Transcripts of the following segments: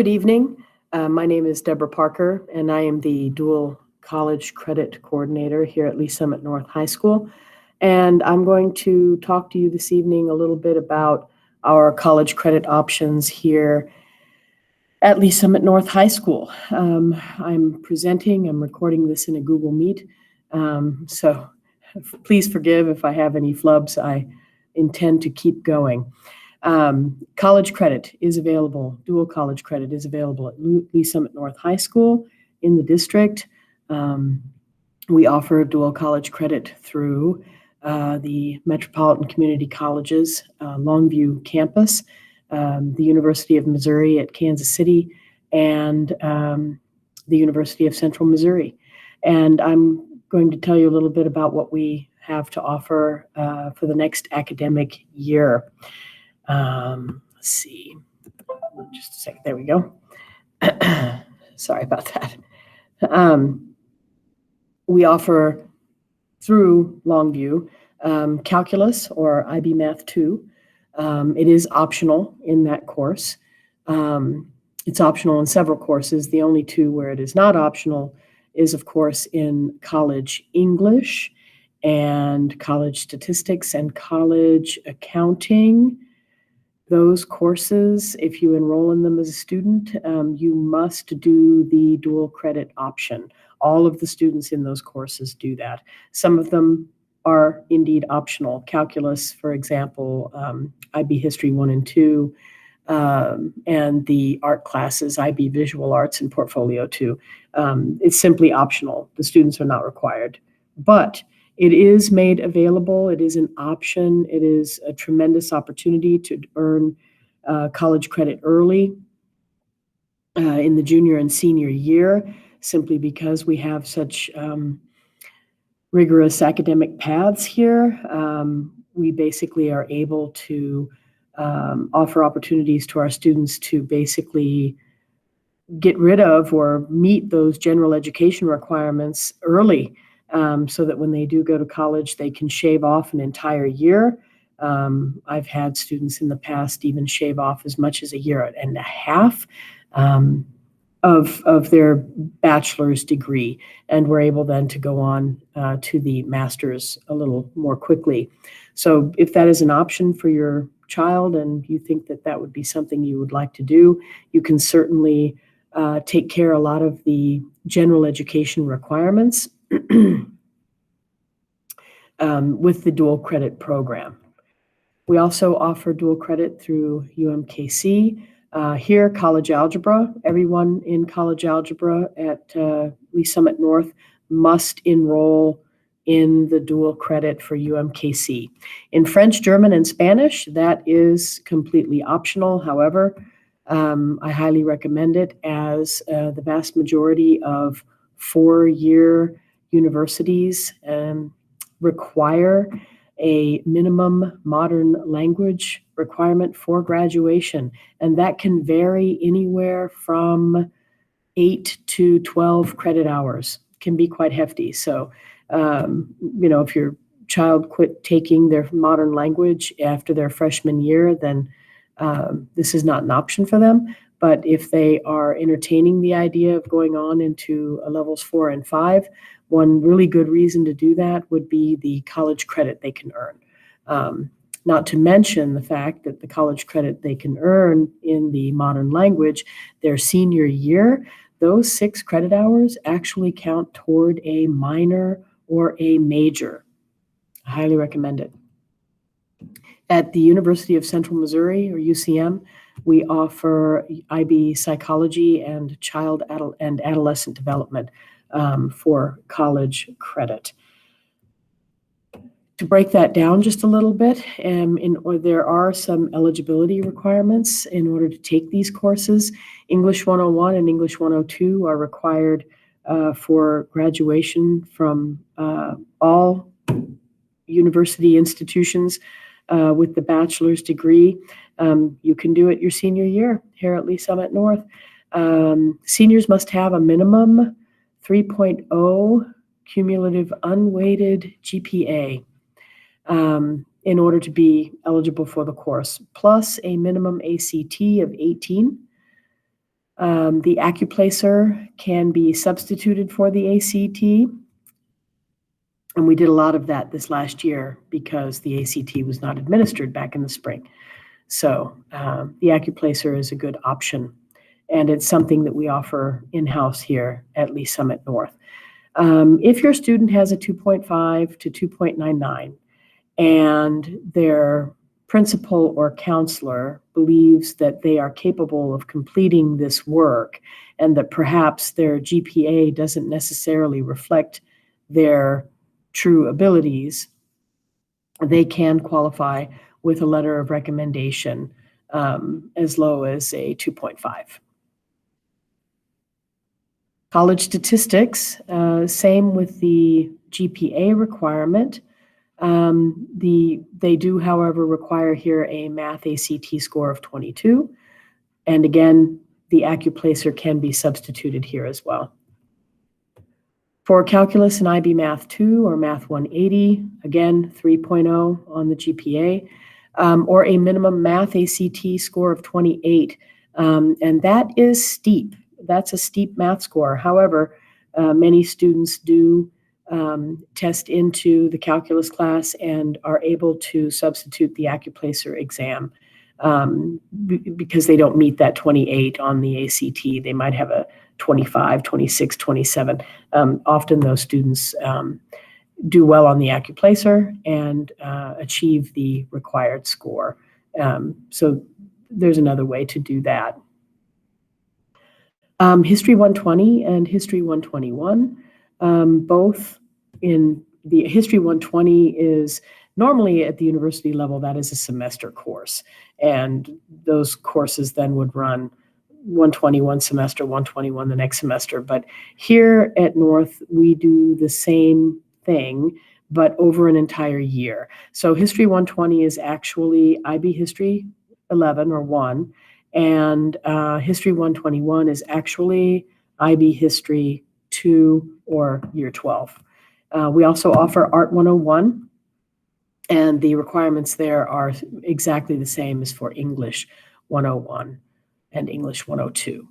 Good evening. My name is Deborah Parker, and I am the Dual College Credit Coordinator here at Lee Summit North High School. And I'm going to talk to you this evening a little bit about our college credit options here at Lee Summit North High School. I'm recording this in a Google Meet, so please forgive if I have any flubs. I intend to keep going. College credit is available. Dual college credit is available at Lee Summit North High School in the district. We offer dual college credit through the Metropolitan Community Colleges Longview campus, the University of Missouri at Kansas City, and the University of Central Missouri. And I'm going to tell you a little bit about what we have to offer for the next academic year. Let's see, just a second, there we go. Sorry about that. We offer through Longview calculus or IB Math 2. It is optional in that course. It's optional in several courses. The only two where it is not optional is, of course, in college English and college statistics and college accounting. Those courses, if you enroll in them as a student, you must do the dual credit option. All of the students in those courses do that. Some of them are indeed optional. Calculus, for example, IB History 1 and 2, and the art classes, IB Visual Arts and Portfolio 2. It's simply optional. The students are not required. But it is made available. It is an option. It is a tremendous opportunity to earn college credit early in the junior and senior year, simply because we have such rigorous academic paths here. We basically are able to offer opportunities to our students to basically get rid of or meet those general education requirements early. So that when they do go to college, they can shave off an entire year. I've had students in the past even shave off as much as a year and a half of their bachelor's degree, and we're able then to go on to the master's a little more quickly. So if that is an option for your child and you think that that would be something you would like to do, you can certainly take care of a lot of the general education requirements with the dual credit program. We also offer dual credit through UMKC. Here, college algebra. Everyone in college algebra at Lee Summit North must enroll in the dual credit for UMKC. In French, German, and Spanish, that is completely optional. However, I highly recommend it, as the vast majority of four-year universities require a minimum modern language requirement for graduation, and that can vary anywhere from 8 to 12 credit hours. It can be quite hefty. So, if your child quit taking their modern language after their freshman year, then this is not an option for them. But if they are entertaining the idea of going on into levels 4 and 5, one really good reason to do that would be the college credit they can earn. Not to mention the fact that the college credit they can earn in the modern language, their senior year, those 6 credit hours actually count toward a minor or a major. I highly recommend it. At the University of Central Missouri, or UCM, we offer IB Psychology and Child and Adolescent Development for college credit. To break that down just a little bit, there are some eligibility requirements in order to take these courses. English 101 and English 102 are required for graduation from all university institutions with the bachelor's degree. You can do it your senior year here at Lee Summit North. Seniors must have a minimum 3.0 cumulative unweighted GPA in order to be eligible for the course, plus a minimum ACT of 18. The AccuPlacer can be substituted for the ACT. And we did a lot of that this last year because the ACT was not administered back in the spring. So the AccuPlacer is a good option. And it's something that we offer in-house here at Lee Summit North. If your student has a 2.5 to 2.99 and their principal or counselor believes that they are capable of completing this work and that perhaps their GPA doesn't necessarily reflect their true abilities, they can qualify with a letter of recommendation as low as a 2.5. College statistics, same with the GPA requirement. They do, however, require here a math ACT score of 22. And again, the AccuPlacer can be substituted here as well. For calculus and IB Math 2 or Math 180, again, 3.0 on the GPA, or a minimum math ACT score of 28. And that is steep. That's a steep math score. However, many students do test into the calculus class and are able to substitute the AccuPlacer exam because they don't meet that 28 on the ACT. They might have a 25, 26, 27. Often those students do well on the AccuPlacer and achieve the required score. So there's another way to do that. History 120 and History 121, both in the History 120 is normally at the university level, that is a semester course. And those courses then would run 120 one semester, 121 the next semester. But here at North, we do the same thing, but over an entire year. So History 120 is actually IB History 11 or 1, and History 121 is actually IB History 2 or Year 12. We also offer Art 101, and the requirements there are exactly the same as for English 101 and English 102.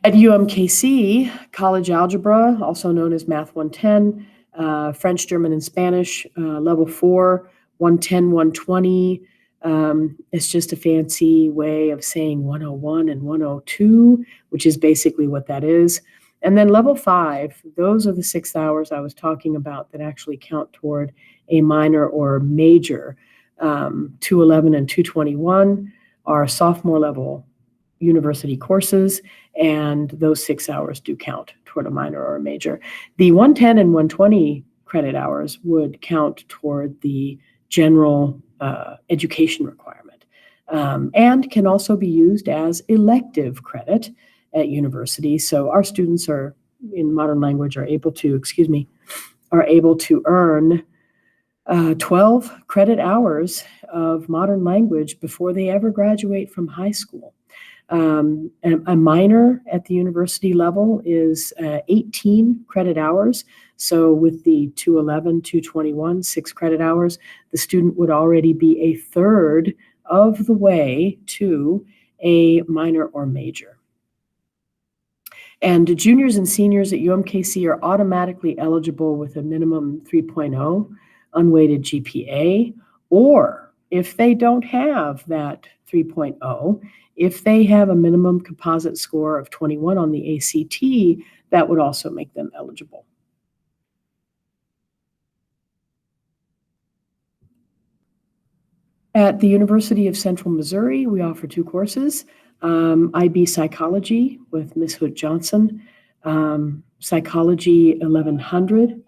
At UMKC, college algebra, also known as Math 110, French, German, and Spanish, level 4, 110, 120. It's just a fancy way of saying 101 and 102, which is basically what that is. And then level 5, those are the 6 hours I was talking about that actually count toward a minor or major. 211 and 221 are sophomore level university courses, and those 6 hours do count toward a minor or a major. The 110 and 120 credit hours would count toward the general education requirement, and can also be used as elective credit at university. So our students are in modern language are able to earn 12 credit hours of modern language before they ever graduate from high school. And a minor at the university level is 18 credit hours. So with the 211, 221, 6 credit hours, the student would already be a third of the way to a minor or major. And juniors and seniors at UMKC are automatically eligible with a minimum 3.0 unweighted GPA, or if they don't have that 3.0, if they have a minimum composite score of 21 on the ACT, that would also make them eligible. At the University of Central Missouri, we offer 2 courses, IB Psychology with Ms. Hood Johnson, Psychology 1100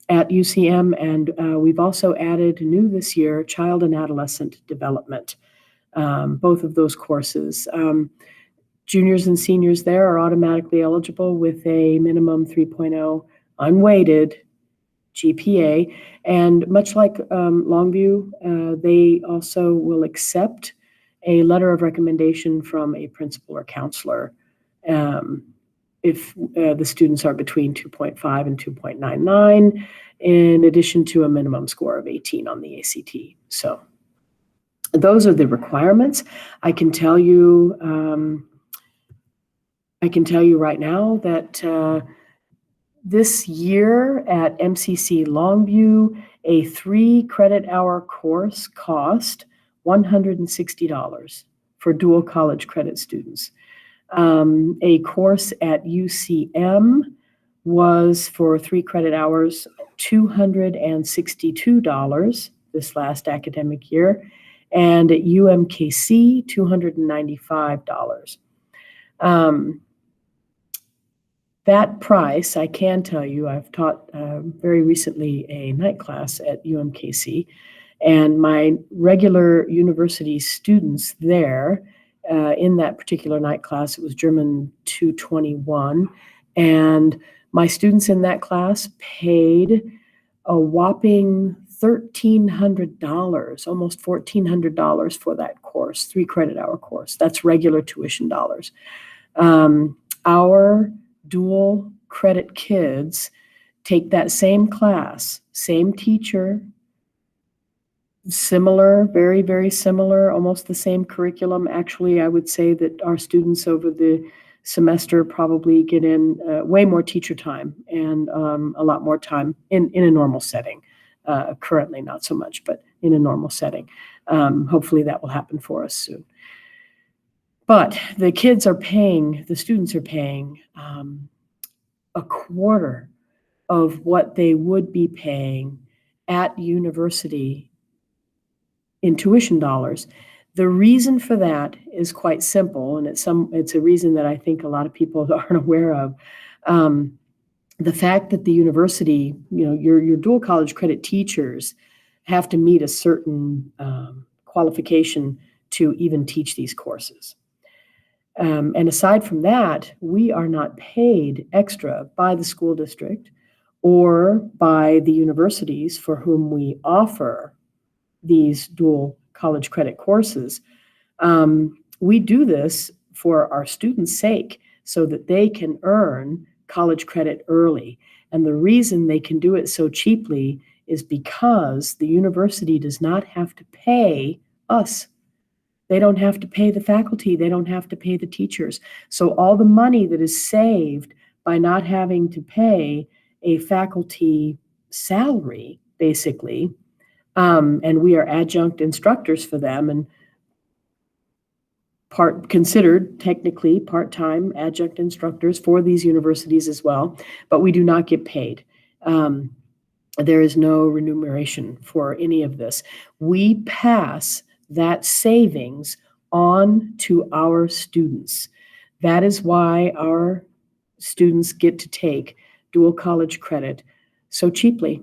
at UCM, and we've also added new this year, Child and Adolescent Development, both of those courses. Juniors and seniors there are automatically eligible with a minimum 3.0 unweighted GPA, and much like Longview, they also will accept a letter of recommendation from a principal or counselor if the students are between 2.5 and 2.99, in addition to a minimum score of 18 on the ACT. So those are the requirements. I can tell you right now that this year at MCC Longview, a 3-credit-hour course cost $160 for dual college credit students. A course at UCM was for 3 credit hours, $262 this last academic year, and at UMKC, $295. That price, I can tell you, I've taught very recently a night class at UMKC, and my regular university students there in that particular night class, it was German 221, and my students in that class paid a whopping $1,300, almost $1,400 for that course, 3-credit-hour course. That's regular tuition dollars. Our dual credit kids take that same class, same teacher, similar, very, very similar, almost the same curriculum. Actually, I would say that our students over the semester probably get in way more teacher time and a lot more time in a normal setting. Currently, not so much, but in a normal setting. Hopefully that will happen for us soon. But the students are paying a quarter of what they would be paying at university in tuition dollars. The reason for that is quite simple, and it's a reason that I think a lot of people aren't aware of. The fact that the university, your dual college credit teachers have to meet a certain qualification to even teach these courses. And aside from that, we are not paid extra by the school district or by the universities for whom we offer these dual college credit courses. We do this for our students' sake so that they can earn college credit early. And the reason they can do it so cheaply is because the university does not have to pay us. They don't have to pay the faculty. They don't have to pay the teachers. So all the money that is saved by not having to pay a faculty salary, basically, and we are adjunct instructors for them and considered technically part-time adjunct instructors for these universities as well, but we do not get paid. There is no remuneration for any of this. We pass that savings on to our students. That is why our students get to take dual college credit so cheaply.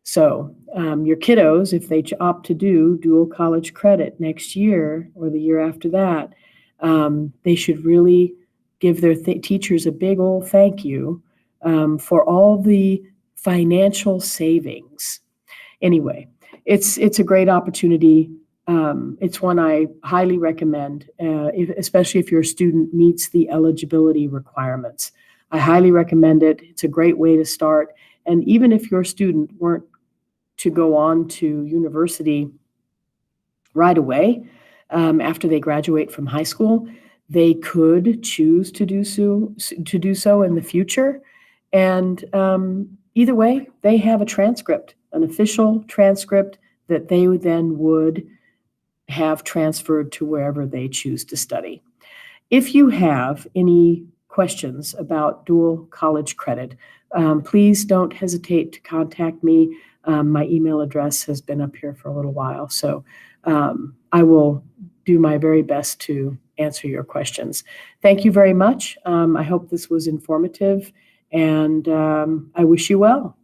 So your kiddos, if they opt to do dual college credit next year or the year after that, they should really give their teachers a big old thank you for all the financial savings. Anyway, it's a great opportunity. It's one I highly recommend, especially if your student meets the eligibility requirements. I highly recommend it. It's a great way to start. And even if your student weren't to go on to university right away after they graduate from high school, they could choose to do so in the future. And either way, they have a transcript, an official transcript that they then would have transferred to wherever they choose to study. If you have any questions about dual college credit, please don't hesitate to contact me. My email address has been up here for a little while, so I will do my very best to answer your questions. Thank you very much. I hope this was informative, and I wish you well.